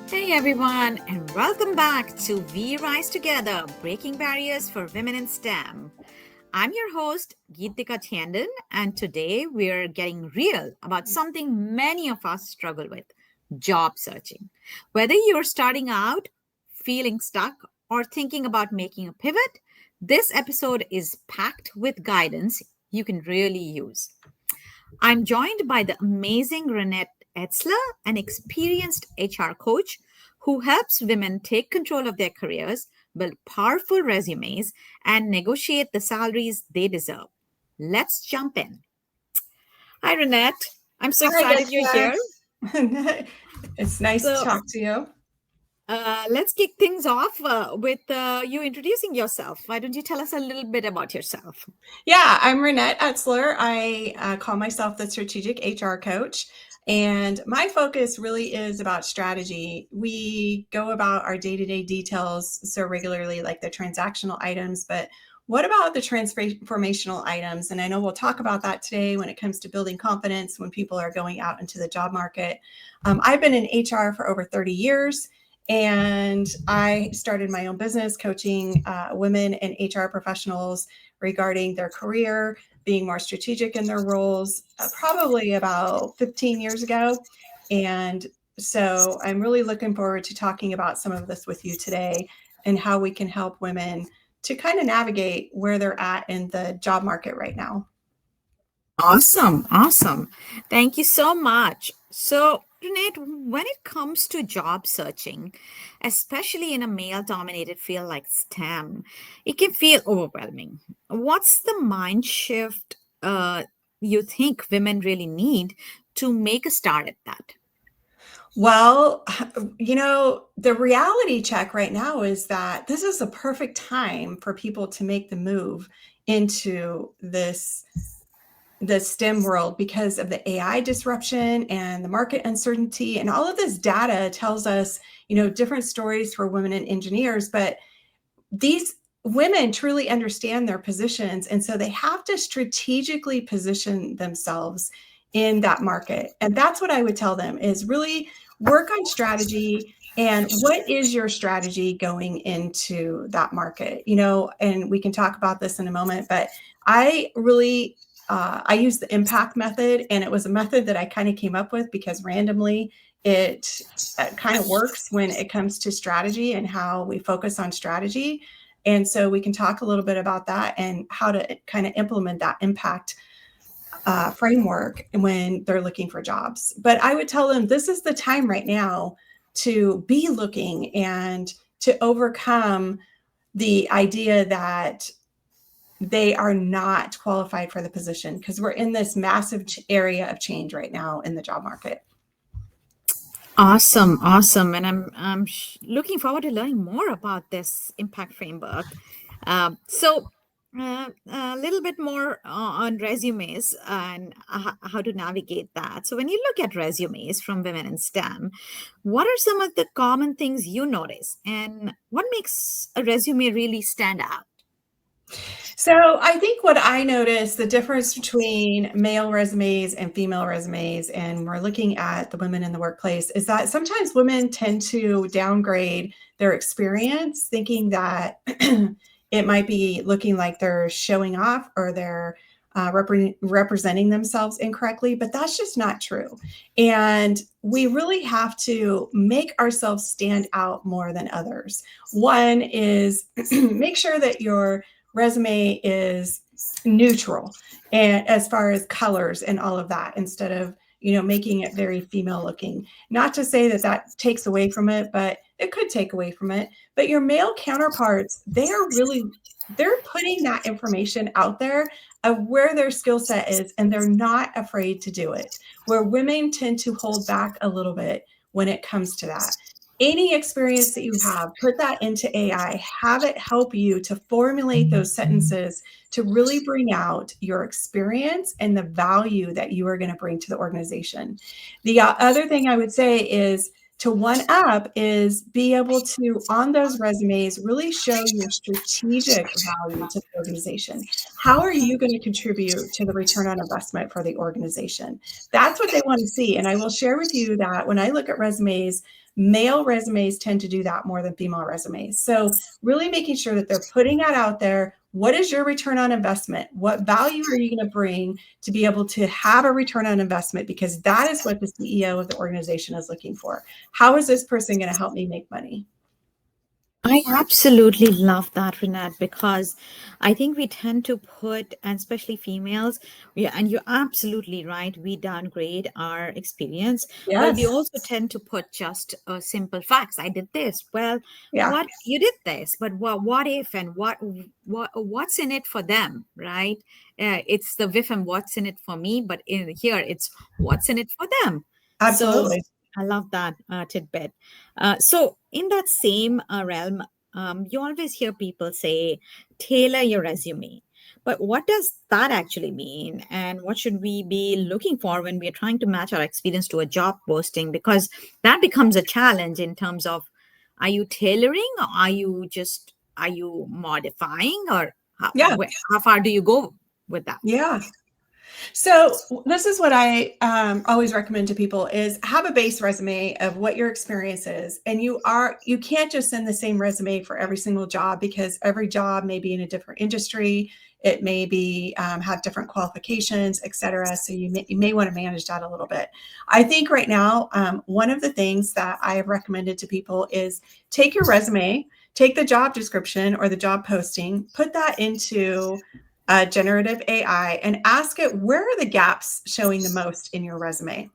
Hey everyone, and welcome back to We Rise Together Breaking Barriers for Women in STEM. I'm your host, Geetika Tiandon, and today we're getting real about something many of us struggle with job searching. Whether you're starting out, feeling stuck, or thinking about making a pivot, this episode is packed with guidance you can really use. I'm joined by the amazing Reanette Etzler, an experienced HR coach who helps women take control of their careers, build powerful resumes, and negotiate the salaries they deserve. Let's jump in. Hi, Reanette. I'm so Hi, excited you're here. Getzler. It's nice to So, talk to you. let's kick things off with you introducing yourself. Why don't you tell us a little bit about yourself? Yeah, I'm Reanette Etzler. I call myself the strategic HR coach, and my focus really is about strategy. We go about our day-to-day details so regularly, like the transactional items, but what about the transformational items? And I know we'll talk about that today when it comes to building confidence when people are going out into the job market. I've been in HR for over 30 years. And I started my own business coaching women and HR professionals regarding their career, being more strategic in their roles, probably about 15 years ago. And so I'm really looking forward to talking about some of this with you today and how we can help women to kind of navigate where they're at in the job market right now. Awesome, awesome. Thank you so much. So, Renee, when it comes to job searching, especially in a male dominated field like STEM, it can feel overwhelming. What's the mind shift you think women really need to make a start at that? Well, the reality check right now is that this is a perfect time for people to make the move into the STEM world because of the AI disruption and the market uncertainty. And all of this data tells us, different stories for women and engineers, but these women truly understand their positions. And so they have to strategically position themselves in that market. And that's what I would tell them is really work on strategy. And what is your strategy going into that market? And we can talk about this in a moment, but I really I use the impact method, and it was a method that I kind of came up with because randomly it kind of works when it comes to strategy and how we focus on strategy. And so we can talk a little bit about that and how to kind of implement that impact framework when they're looking for jobs. But I would tell them this is the time right now to be looking and to overcome the idea that they are not qualified for the position because we're in this massive area of change right now in the job market. Awesome, awesome. And I'm looking forward to learning more about this impact framework. A little bit more on resumes and how to navigate that. So, when you look at resumes from women in STEM, what are some of the common things you notice, and what makes a resume really stand out? So I think what I noticed the difference between male resumes and female resumes, and we're looking at the women in the workplace, is that sometimes women tend to downgrade their experience, thinking that it might be looking like they're showing off or they're representing themselves incorrectly, but that's just not true. And we really have to make ourselves stand out more than others. One is make sure that your resume is neutral and as far as colors and all of that instead of making it very female looking. Not to say that that takes away from it, but it could take away from it. But your male counterparts, they're putting that information out there of where their skill set is, and they're not afraid to do it, where women tend to hold back a little bit when it comes to that. Any experience that you have, put that into AI, have it help you to formulate those sentences to really bring out your experience and the value that you are going to bring to the organization. The other thing I would say is to one up is be able to, on those resumes, really show your strategic value to the organization. How are you going to contribute to the return on investment for the organization? That's what they want to see. And I will share with you that when I look at resumes, Male resumes tend to do that more than female resumes. So really making sure that they're putting that out there. What is your return on investment? What value are you going to bring to be able to have a return on investment? Because that is what the CEO of the organization is looking for. How is this person going to help me make money? I absolutely love that, Renat, because I think we tend to put, and especially females, and you're absolutely right, we downgrade our experience, but we Yes. also tend to put just simple facts. I did this. Well, Yeah. what you did this, but what if and what's in it for them, right? It's the if and what's in it for me, but in here it's what's in it for them. So Absolutely. I love that tidbit. So, in that same realm, you always hear people say, tailor your resume. But what does that actually mean? And what should we be looking for when we're trying to match our experience to a job posting? Because that becomes a challenge in terms of, are you tailoring, or are you modifying, or Yeah. how far do you go with that? Yeah. So this is what I always recommend to people is have a base resume of what your experience is. And you can't just send the same resume for every single job because every job may be in a different industry. It may be have different qualifications, et cetera. So you may want to manage that a little bit. I think right now, one of the things that I have recommended to people is take your resume, take the job description or the job posting, put that into generative AI and ask it, where are the gaps showing the most in your resume?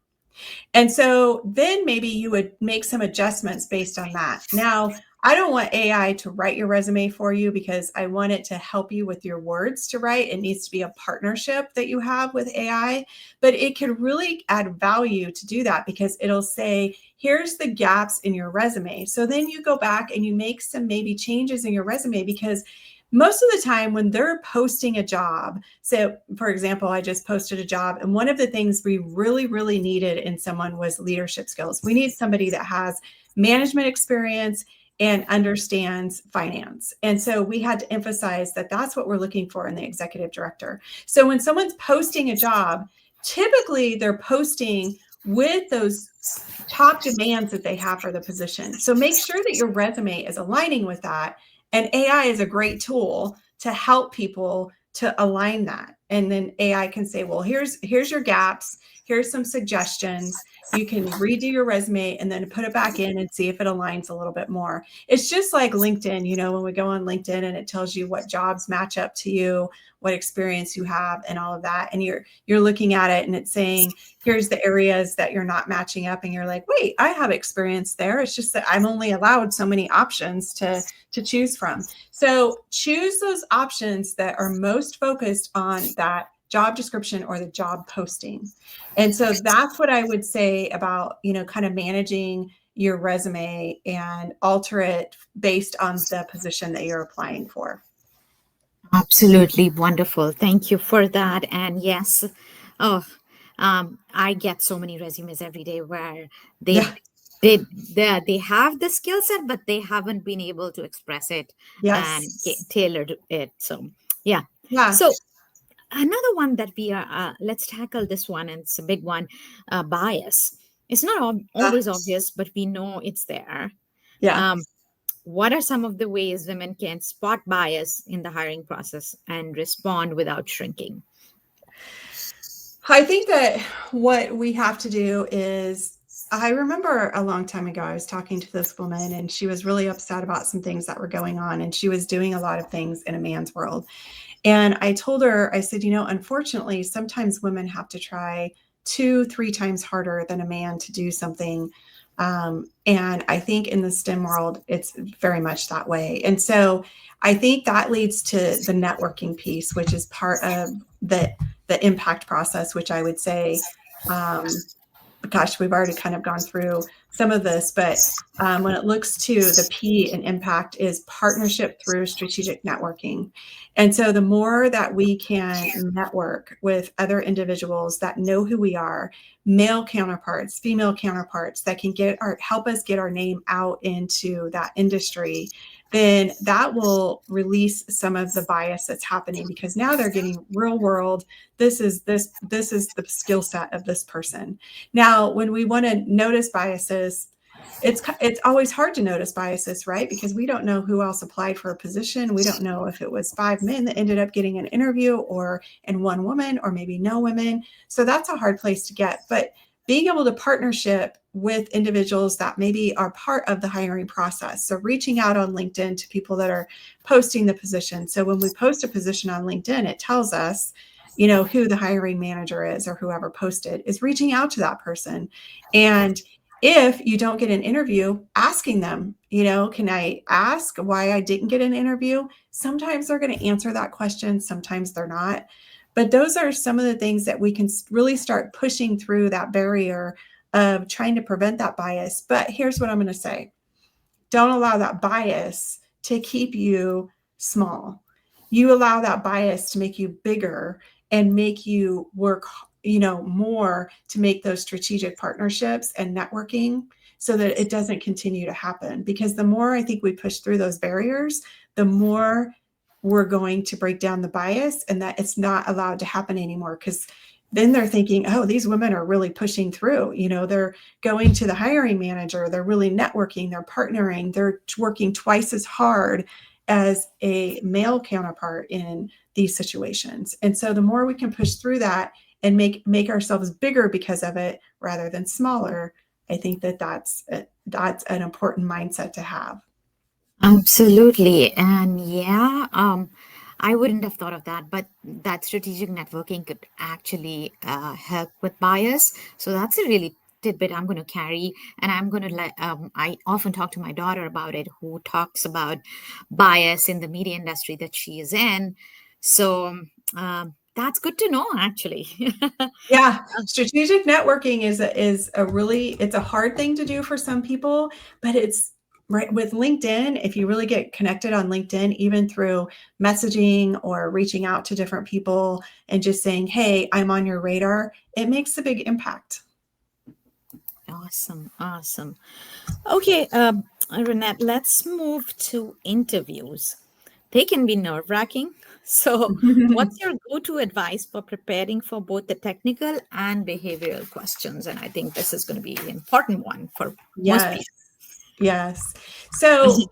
And so then maybe you would make some adjustments based on that. Now, I don't want AI to write your resume for you because I want it to help you with your words to write. It needs to be a partnership that you have with AI, but it can really add value to do that because it'll say, here's the gaps in your resume. So then you go back and you make some maybe changes in your resume because most of the time when they're posting a job, so for example, I just posted a job and one of the things we really, really needed in someone was leadership skills. We need somebody that has management experience and understands finance. And so we had to emphasize that that's what we're looking for in the executive director. So when someone's posting a job, typically they're posting with those top demands that they have for the position. So make sure that your resume is aligning with that. And AI is a great tool to help people to align that. And then AI can say, well, here's your gaps. Here's some suggestions. You can redo your resume and then put it back in and see if it aligns a little bit more. It's just like LinkedIn, when we go on LinkedIn and it tells you what jobs match up to you, what experience you have and all of that. And you're looking at it and it's saying, here's the areas that you're not matching up. And you're like, wait, I have experience there. It's just that I'm only allowed so many options to choose from. So choose those options that are most focused on that job description or the job posting. And so that's what I would say about, kind of managing your resume and alter it based on the position that you're applying for. Absolutely wonderful. Thank you for that. And yes, oh, I get so many resumes every day where they Yeah. they have the skill set, but they haven't been able to express it and Yes. tailored it. So yeah. Yeah. So another one that we are let's tackle this one, and it's a big one. Bias. It's not Yeah. always obvious, but we know it's there. Yeah. Um, what are some of the ways women can spot bias in the hiring process and respond without shrinking? I think that what we have to do is, I remember a long time ago, I was talking to this woman and she was really upset about some things that were going on. And she was doing a lot of things in a man's world. And I told her, I said, unfortunately, sometimes women have to try 2, 3 times harder than a man to do something. And I think in the STEM world, it's very much that way. And so I think that leads to the networking piece, which is part of the impact process, which I would say, gosh, we've already kind of gone through some of this, but when it looks to the P in impact is partnership through strategic networking. And so the more that we can network with other individuals that know who we are, male counterparts, female counterparts that can help us get our name out into that industry, then that will release some of the bias that's happening because now they're getting real world. This is the skill set of this person. Now, when we want to notice biases, it's always hard to notice biases, right? Because we don't know who else applied for a position. We don't know if it was 5 men that ended up getting an interview, or and one woman, or maybe no women. So that's a hard place to get. But being able to partnership with individuals that maybe are part of the hiring process. So reaching out on LinkedIn to people that are posting the position. So when we post a position on LinkedIn, it tells us, who the hiring manager is, or whoever posted is reaching out to that person. And if you don't get an interview, asking them, can I ask why I didn't get an interview? Sometimes they're going to answer that question, sometimes they're not. But those are some of the things that we can really start pushing through that barrier of trying to prevent that bias. But here's what I'm going to say: don't allow that bias to keep you small. You allow that bias to make you bigger and make you work, more to make those strategic partnerships and networking, so that it doesn't continue to happen. Because the more I think we push through those barriers, the more we're going to break down the bias, and that it's not allowed to happen anymore. Because then they're thinking, oh, these women are really pushing through. They're going to the hiring manager, they're really networking, they're partnering, they're working twice as hard as a male counterpart in these situations. And so the more we can push through that and make ourselves bigger because of it rather than smaller, I think that's an important mindset to have. Absolutely. And yeah, I wouldn't have thought of that, but that strategic networking could actually help with bias. So that's a really tidbit I'm going to carry. And I'm going to I often talk to my daughter about it, who talks about bias in the media industry that she is in. So that's good to know, actually. Yeah, strategic networking is a really, it's a hard thing to do for some people, but it's right with LinkedIn. If you really get connected on LinkedIn, even through messaging or reaching out to different people and just saying, "Hey, I'm on your radar," it makes a big impact. Awesome. Awesome. Okay, Renette, let's move to interviews. They can be nerve wracking. So, what's your go to advice for preparing for both the technical and behavioral questions? And I think this is going to be an important one for most Yes, people. yes. So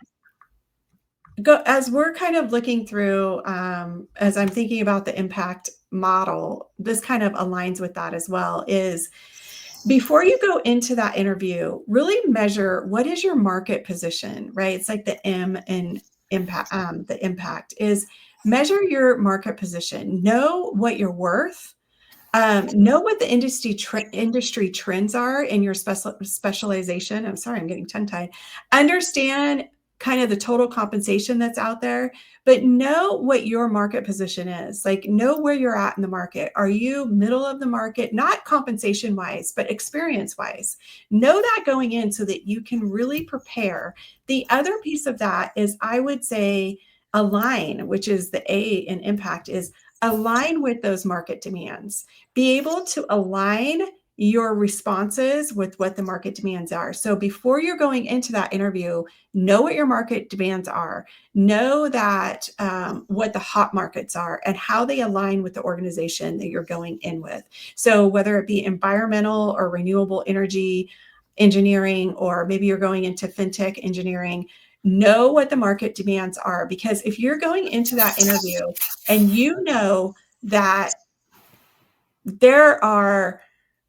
as we're kind of looking through, as I'm thinking about the impact model, this kind of aligns with that as well. Is before you go into that interview, really measure what is your market position, right? It's like the M in impact. The impact is measure your market position. Know what you're worth. Know what the industry trends are in your specialization. I'm sorry, I'm getting tongue tied. Understand kind of the total compensation that's out there, but know what your market position is. Like, know where you're at in the market. Are you middle of the market, not compensation wise, but experience wise? Know that going in so that you can really prepare. The other piece of that is, I would say, align, which is the A in impact, is align with those market demands. Be able to align your responses with what the market demands are. So before you're going into that interview, know what your market demands are. Know that what the hot markets are and how they align with the organization that you're going in with. So whether it be environmental or renewable energy engineering, or maybe you're going into fintech engineering, know what the market demands are. Because if you're going into that interview and you know that there are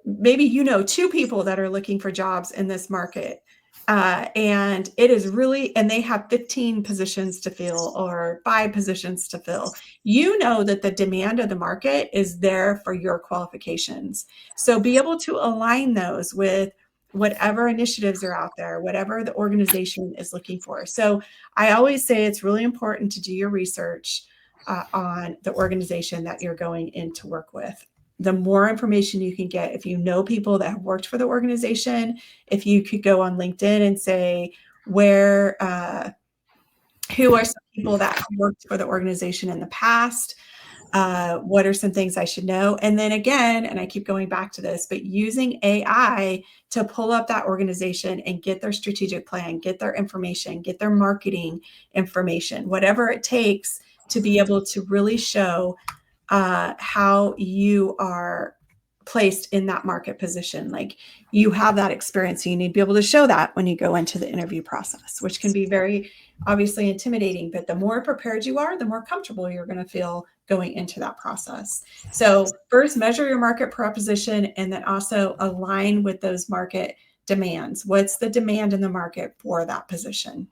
maybe two people that are looking for jobs in this market, and it is really, and they have 15 positions to fill or 5 positions to fill, that the demand of the market is there for your qualifications. So be able to align those with whatever initiatives are out there, whatever the organization is looking for. So I always say it's really important to do your research on the organization that you're going in to work with. The more information you can get, if you know people that have worked for the organization, if you could go on LinkedIn and say, who are some people that have worked for the organization in the past? What are some things I should know? And then again, and I keep going back to this, but using AI to pull up that organization and get their strategic plan, get their information, get their marketing information, whatever it takes to be able to really show how you are placed in that market position. Like you have that experience. So you need to be able to show that when you go into the interview process, which can be very obviously intimidating. But the more prepared you are, the more comfortable you're going to feel going into that process. So first, measure your market proposition and then also align with those market demands. What's the demand in the market for that position?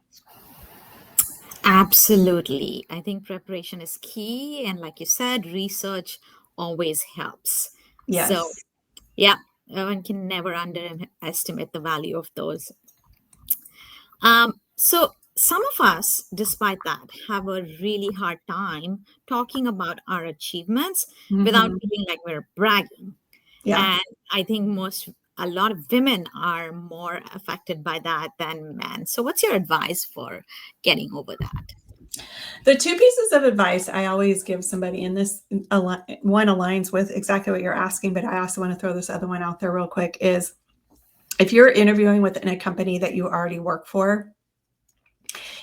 Absolutely. I think preparation is key. And like you said, research always helps. So, Yes. yeah, one can never underestimate the value of those. So, some of us, despite that, have a really hard time talking about our achievements without Mm-hmm. feeling like we're bragging. Yeah. And I think a lot of women are more affected by that than men. So, what's your advice for getting over that? The two pieces of advice I always give somebody, and this one aligns with exactly what you're asking, but I also want to throw this other one out there real quick, is if you're interviewing within a company that you already work for,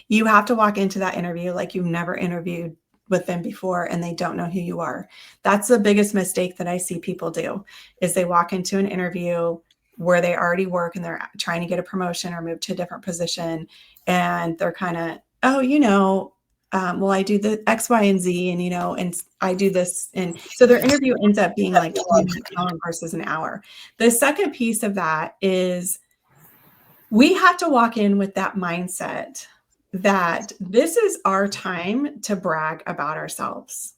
you have to walk into that interview like you've never interviewed with them before and they don't know who you are. That's the biggest mistake that I see people do is they walk into an interview where they already work and they're trying to get a promotion or move to a different position and they're kind of, oh, well, I do the X, Y, and Z, and and I do this, and so their interview ends up being like 20 minutes long versus an hour. The second piece of that is we have to walk in with that mindset that this is our time to brag about ourselves.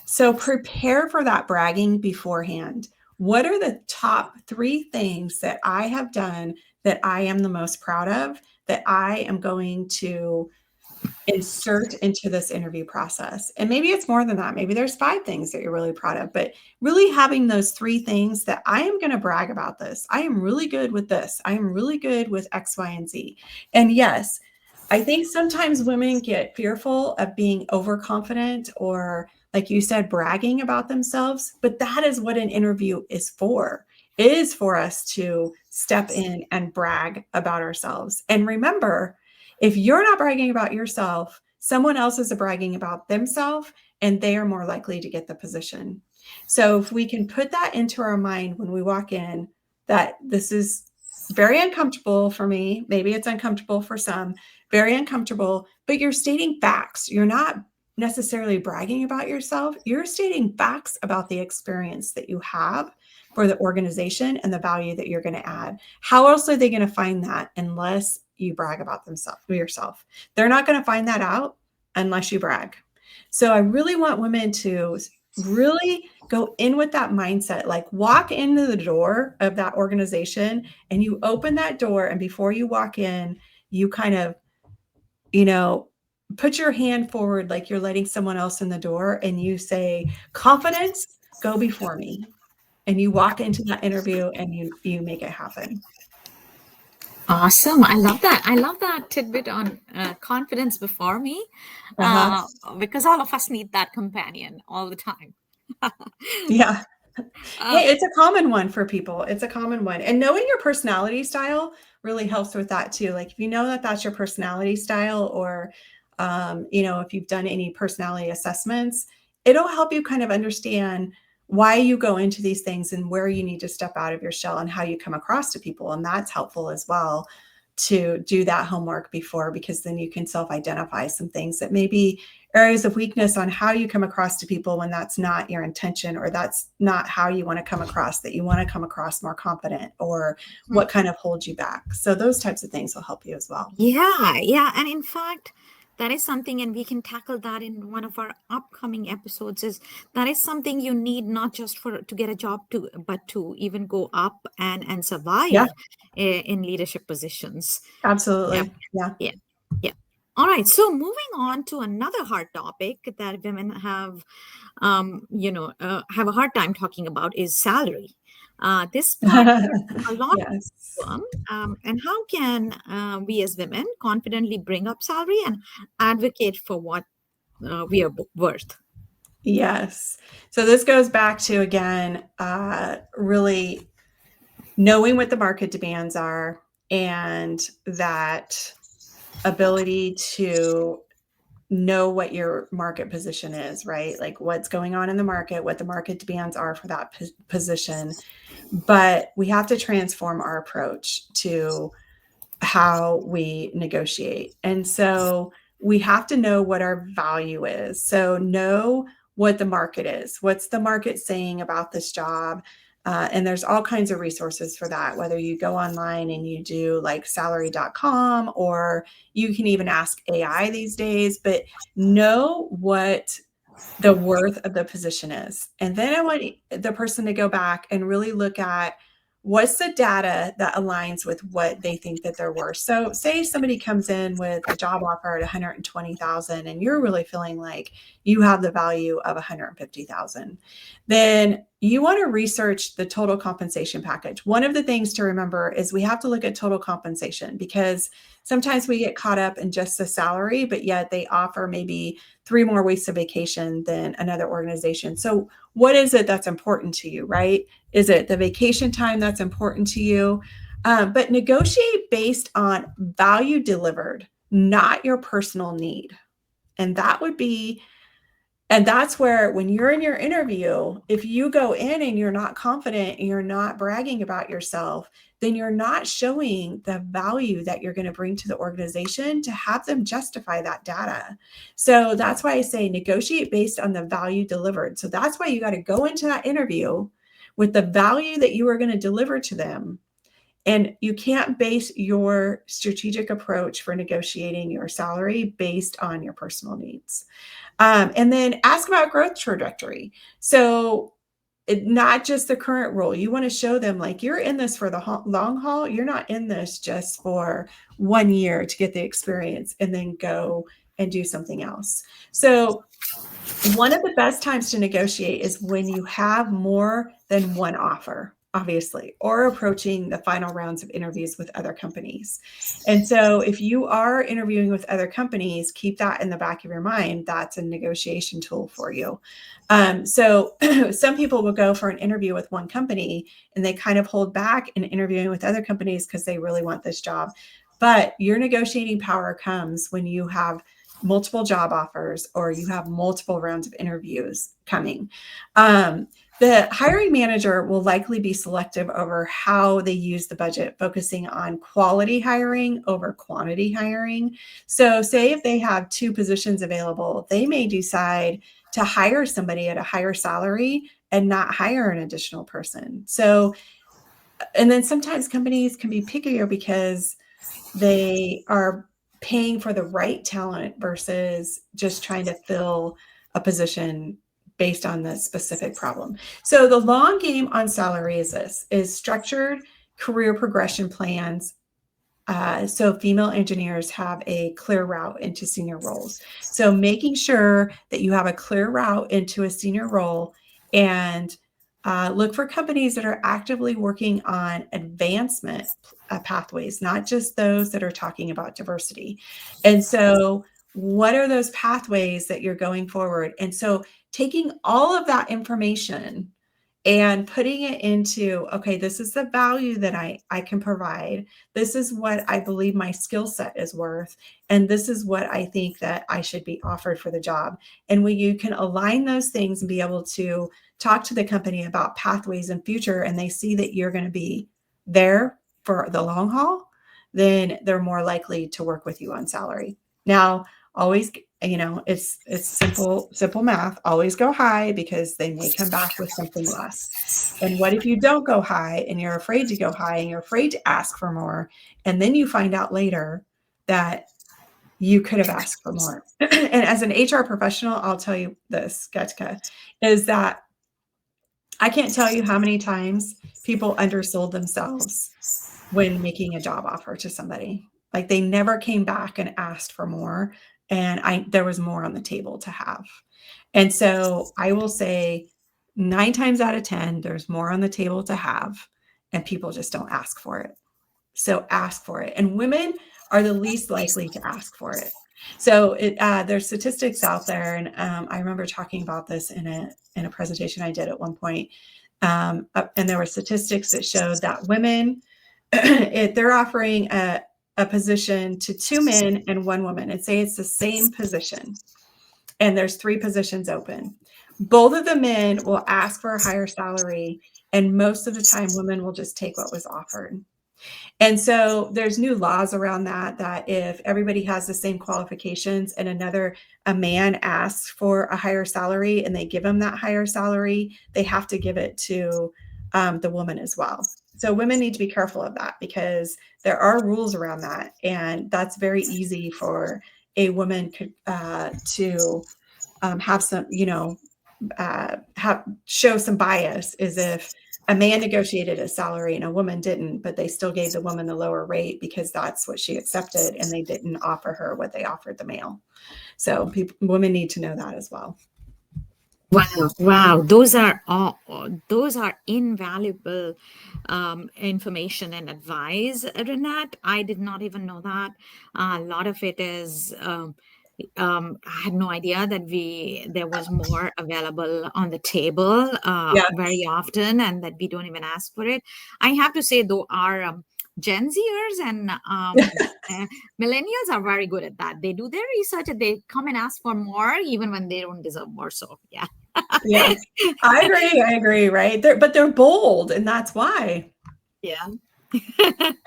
So prepare for that bragging beforehand. What are the top 3 things that I have done that I am the most proud of, that I am going to insert into this interview process? And maybe it's more than that. Maybe there's 5 things that you're really proud of, but really having those 3 things that I am going to brag about this. I am really good with this. I am really good with X, Y, and Z. And yes, I think sometimes women get fearful of being overconfident or, like you said, bragging about themselves, but that is what an interview is for. It is for us to step in and brag about ourselves. And remember, if you're not bragging about yourself, someone else is bragging about themselves and they are more likely to get the position. So if we can put that into our mind when we walk in, that this is very uncomfortable for me, maybe it's uncomfortable for some, very uncomfortable, but you're stating facts. You're not necessarily bragging about yourself. You're stating facts about the experience that you have for the organization and the value that you're going to add. How else are they going to find that unless you brag about themselves yourself? They're not going to find that out unless you brag. So I really want women to really go in with that mindset, like walk into the door of that organization and you open that door. And before you walk in, you kind of, you know, put your hand forward like you're letting someone else in the door and you say, confidence, go before me. And you walk into that interview and you make it happen. Awesome. I love that. I love that tidbit on confidence before me, Uh-huh. because all of us need that companion all the time. Yeah. uh, Hey, it's a common one for people. It's a common one. And knowing your personality style really helps with that too. Like if you know that that's your personality style or if you've done any personality assessments, it'll help you kind of understand why you go into these things and where you need to step out of your shell and how you come across to people. And that's helpful as well to do that homework before, because then you can self-identify some things that may be areas of weakness on how you come across to people when that's not your intention or that's not how you want to come across, that you want to come across more confident or what kind of holds you back. So those types of things will help you as well. yeah, yeah. And in fact, that is something, and we can tackle that in one of our upcoming episodes. Is that is something you need not just for to get a job to, but to even go up and Yeah, survive in leadership positions. Yeah, absolutely. Yeah. yeah, yeah. All right. So moving on to another hard topic that women have a hard time talking about is salary. This matters a lot Yes. to them. And how can we as women confidently bring up salary and advocate for what we are worth? Yes. So this goes back to, again, really knowing what the market demands are and that ability to know what your market position is, right? Like what's going on in the market, what the market demands are for that position. But we have to transform our approach to how we negotiate. And so we have to know what our value is. So know what the market is. What's the market saying about this job? And there's all kinds of resources for that, whether you go online and you do like salary.com, or you can even ask AI these days, but know what the worth of the position is. And then I want the person to go back and really look at what's the data that aligns with what they think that they're worth. So say somebody comes in with a job offer at 120,000 and you're really feeling like you have the value of 150,000. Then you want to research the total compensation package. One of the things to remember is we have to look at total compensation, because sometimes we get caught up in just the salary, but yet they offer maybe 3 more weeks of vacation than another organization. So what is it that's important to you, right? Is it the vacation time that's important to you? But negotiate based on value delivered, not your personal need. And that would be, and that's where when you're in your interview, if you go in and you're not confident and you're not bragging about yourself, then you're not showing the value that you're going to bring to the organization to have them justify that data. So that's why I say negotiate based on the value delivered. So that's why you got to go into that interview with the value that you are going to deliver to them. And you can't base your strategic approach for negotiating your salary based on your personal needs. And then ask about growth trajectory. So not just the current role. You want to show them like you're in this for the long haul. You're not in this just for 1 year to get the experience and then go and do something else. So one of the best times to negotiate is when you have more than one offer, obviously, or approaching the final rounds of interviews with other companies. And so if you are interviewing with other companies, keep that in the back of your mind. That's a negotiation tool for you. So some people will go for an interview with one company and they kind of hold back in interviewing with other companies because they really want this job. But your negotiating power comes when you have multiple job offers or you have multiple rounds of interviews coming. The hiring manager will likely be selective over how they use the budget, focusing on quality hiring over quantity hiring. So say if they have 2 positions available, they may decide to hire somebody at a higher salary and not hire an additional person. So, and then sometimes companies can be pickier because they are paying for the right talent versus just trying to fill a position based on the specific problem. So the long game on salary is this, is structured career progression plans. So female engineers have a clear route into senior roles. So making sure that you have a clear route into a senior role, and look for companies that are actively working on advancement pathways, not just those that are talking about diversity. And so what are those pathways that you're going forward? And so taking all of that information and putting it into, okay, this is the value that I can provide. This is what I believe my skill set is worth. And this is what I think that I should be offered for the job. And when you can align those things and be able to talk to the company about pathways in future, and they see that you're going to be there for the long haul, then they're more likely to work with you on salary. Now, always, it's simple math. Always go high, because they may come back with something less. And what if you don't go high and you're afraid to go high and you're afraid to ask for more, and then you find out later that you could have asked for more? And as an HR professional, I'll tell you this, Getka, is that I can't tell you how many times people undersold themselves when making a job offer to somebody. Like they never came back and asked for more, and there was more on the table to have. And so I will say 9 times out of 10, there's more on the table to have, and people just don't ask for it. So ask for it. And women are the least likely to ask for it. So there's statistics out there, and I remember talking about this in a presentation I did at one point. And there were statistics that showed that women, if they're offering a position to 2 men and 1 woman, and say it's the same position, and there's 3 positions open, both of the men will ask for a higher salary, and most of the time, women will just take what was offered. And so there's new laws around that, that if everybody has the same qualifications and a man asks for a higher salary and they give him that higher salary, they have to give it to the woman as well. So women need to be careful of that, because there are rules around that. And that's very easy for a woman to have some, show some bias, is if a man negotiated a salary and a woman didn't, but they still gave the woman the lower rate because that's what she accepted, and they didn't offer her what they offered the male. So women need to know that as well. Wow, wow, those are invaluable information and advice, Renat. I did not even know that. A lot of it is. I had no idea that there was more available on the table Yeah. very often, and that we don't even ask for it. I have to say, though, our Gen Zers and millennials are very good at that. They do their research and they come and ask for more, even when they don't deserve more. So, yeah. Yeah. I agree, right? But they're bold, and that's why. Yeah.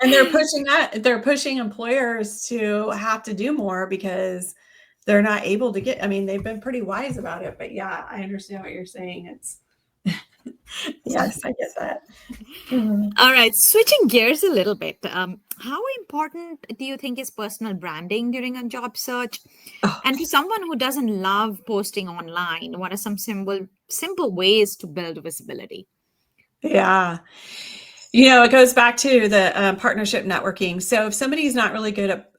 And they're pushing employers to have to do more because they're not able to get, I mean, they've been pretty wise about it, but yeah, I understand what you're saying. It's yes, I get that. Mhm. All right, switching gears a little bit. How important do you think is personal branding during a job search? Oh, And to someone who doesn't love posting online, what are some simple ways to build visibility? yeah. It goes back to the partnership networking. So if somebody's not really good at,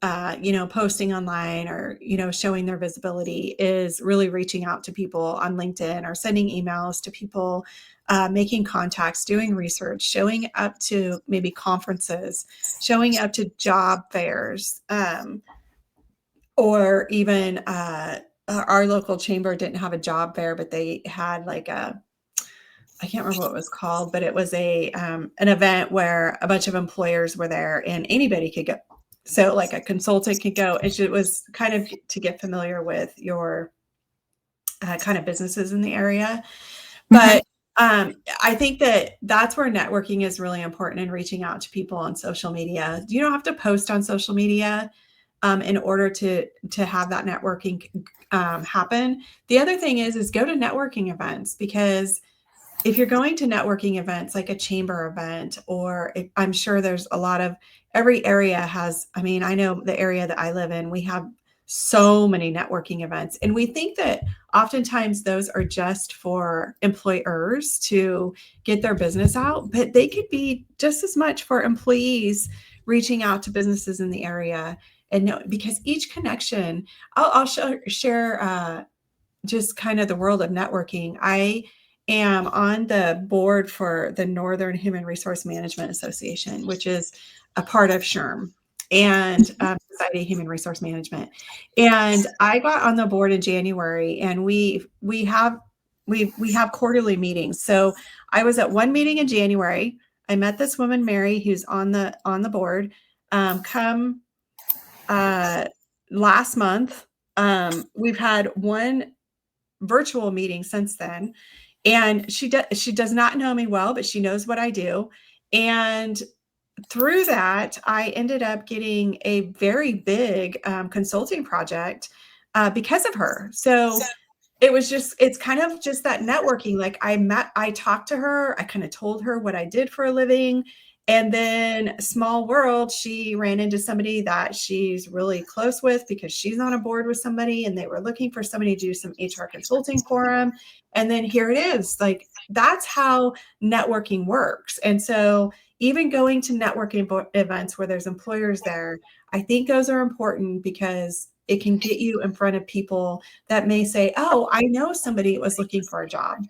posting online, or, showing their visibility, is really reaching out to people on LinkedIn or sending emails to people, making contacts, doing research, showing up to maybe conferences, showing up to job fairs, or even our local chamber didn't have a job fair, but they had like I can't remember what it was called, but it was an event where a bunch of employers were there and anybody could go. So like a consultant could go. It was kind of to get familiar with your kind of businesses in the area. But I think that that's where networking is really important, in reaching out to people on social media. You don't have to post on social media in order to have that networking happen. The other thing is go to networking events, because if you're going to networking events like a chamber event, or I'm sure there's every area has, I mean, I know the area that I live in, we have so many networking events. And we think that oftentimes those are just for employers to get their business out, but they could be just as much for employees reaching out to businesses in the area. And no, because each connection, I'll share just kind of the world of networking. I am on the board for the Northern Human Resource Management Association, which is a part of SHRM and Society of Human Resource Management. And I got on the board in January, and we have quarterly meetings. So I was at one meeting in January. I met this woman, Mary, who's on the board. Come last month, we've had one virtual meeting since then. And she does not know me well, but she knows what I do. And through that, I ended up getting a very big consulting project because of her. So it's kind of just that networking. Like I talked to her, I kind of told her what I did for a living. And then small world, she ran into somebody that she's really close with, because she's on a board with somebody and they were looking for somebody to do some HR consulting for them. And then here it is. Like, that's how networking works. And so even going to networking events where there's employers there, I think those are important, because it can get you in front of people that may say, oh, I know somebody was looking for a job.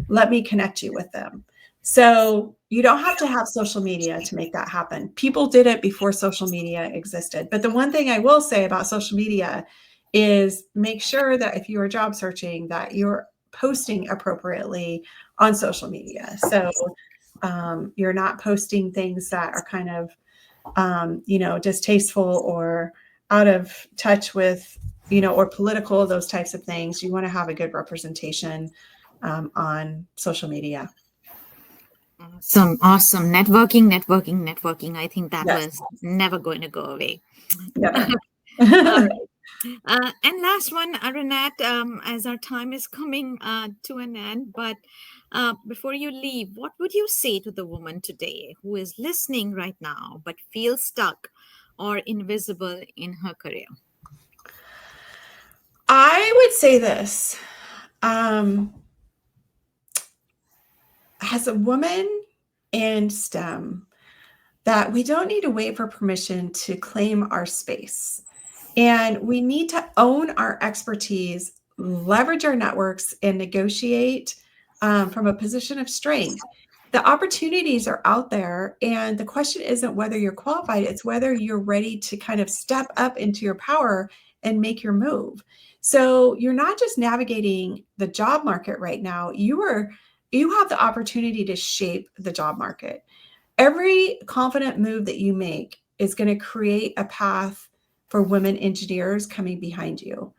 Let me connect you with them. So you don't have to have social media to make that happen. People did it before social media existed. But the one thing I will say about social media is make sure that if you are job searching, that you're posting appropriately on social media. So you're not posting things that are kind of distasteful or out of touch with, or political, those types of things. You want to have a good representation on social media. Awesome. Networking. I think that Yes, was never going to go away. never. All right. And last one, Renat, as our time is coming to an end, but before you leave, what would you say to the woman today who is listening right now but feels stuck or invisible in her career? I would say this. Um, as a woman in STEM, that we don't need to wait for permission to claim our space. And we need to own our expertise, leverage our networks, and negotiate from a position of strength. The opportunities are out there. And the question isn't whether you're qualified, it's whether you're ready to kind of step up into your power and make your move. So you're not just navigating the job market right now, you have the opportunity to shape the job market. Every confident move that you make is going to create a path for women engineers coming behind you.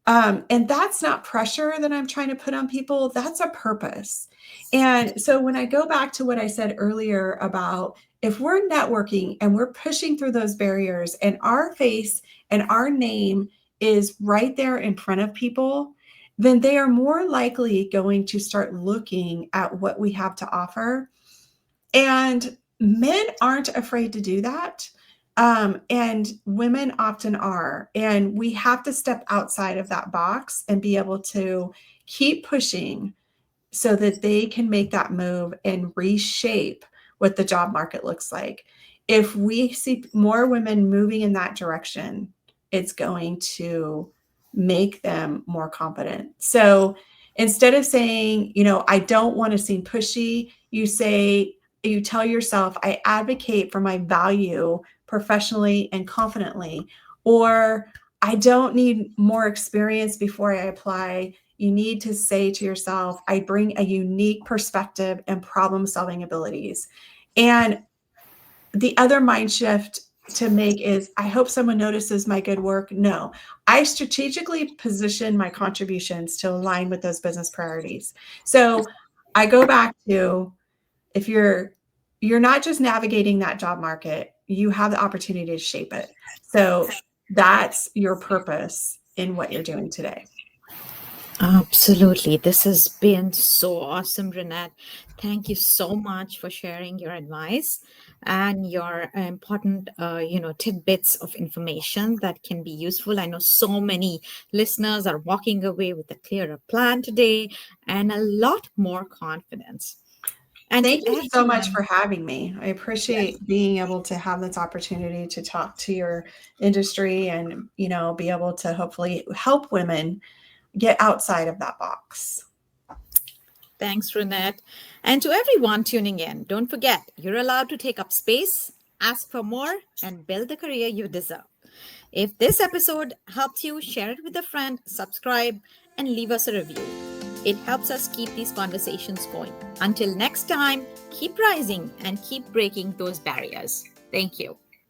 And that's not pressure that I'm trying to put on people, that's a purpose. And so when I go back to what I said earlier about if we're networking and we're pushing through those barriers and our face and our name is right there in front of people, then they are more likely going to start looking at what we have to offer. And men aren't afraid to do that. And women often are. And we have to step outside of that box and be able to keep pushing so that they can make that move and reshape what the job market looks like. If we see more women moving in that direction, it's going to make them more confident. So instead of saying, I don't want to seem pushy, you tell yourself, I advocate for my value professionally and confidently, or I don't need more experience before I apply. You need to say to yourself, I bring a unique perspective and problem solving abilities. And the other mind shift to make is, I hope someone notices my good work. No, I strategically position my contributions to align with those business priorities. So I go back to, if you're not just navigating that job market, you have the opportunity to shape it. So that's your purpose in what you're doing today. Absolutely. This has been so awesome, Renat. Thank you so much for sharing your advice and your important, tidbits of information that can be useful. I know so many listeners are walking away with a clearer plan today and a lot more confidence. And to Thank you so much everyone, for having me. I yes, appreciate being able to have this opportunity to talk to your industry and, be able to hopefully help women get outside of that box. thanks, Renat. And to everyone tuning in, don't forget you're allowed to take up space, ask for more, and build the career you deserve. If this episode helped you, share it with a friend, subscribe, and leave us a review. It helps us keep these conversations going. Until next time, keep rising and keep breaking those barriers. Thank you.